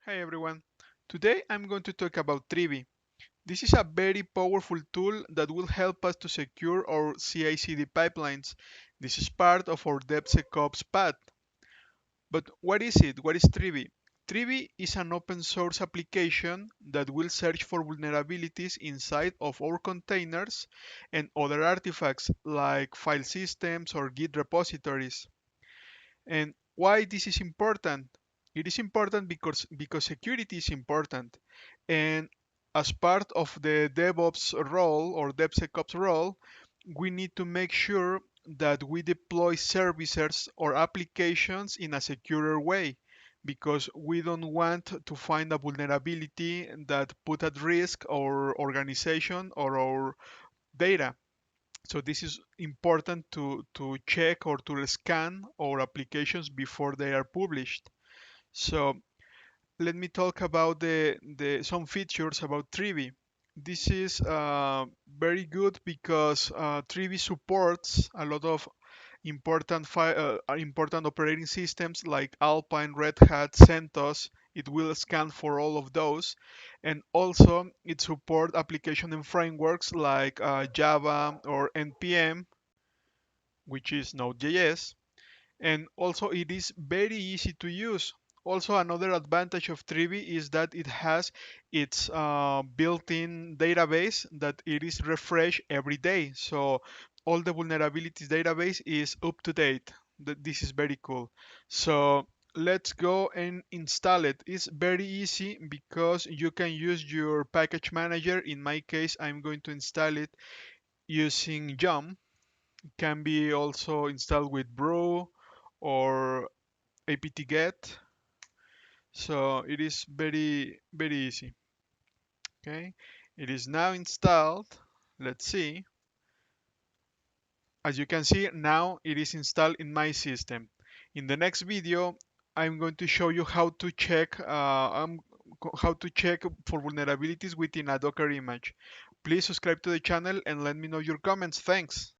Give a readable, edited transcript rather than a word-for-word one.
Hey everyone. Today I'm going to talk about Trivy. This is a very powerful tool that will help us to secure our CI/CD pipelines. This is part of our DevSecOps path. But what is it? What is Trivy? Trivy is an open source application that will search for vulnerabilities inside of our containers and other artifacts like file systems or Git repositories. And why this is important? It is important because security is important. And as part of the DevOps role or DevSecOps role, we need to make sure that we deploy services or applications in a secure way because we don't want to find a vulnerability that put at risk our organization or our data. So this is important to check or to scan our applications before they are published. So let me talk about the some features about Trivy. This is very good because Trivy supports a lot of important operating systems like Alpine, Red Hat, CentOS. It will scan for all of those, and also it supports application and frameworks like Java or npm, which is Node.js, and also it is very easy to use. Also, another advantage of Trivy is that it has its built-in database that it is refreshed every day. So all the vulnerabilities database is up to date. This is very cool. So let's go and install it. It's very easy because you can use your package manager. In my case, I'm going to install it using Yum. Can be also installed with brew or apt-get. So it is very easy. Okay, it is now installed. Let's see. As you can see, now it is installed in my system. In the next video, I'm going to show you how to check for vulnerabilities within a Docker image. Please subscribe to the channel and let me know your comments. Thanks.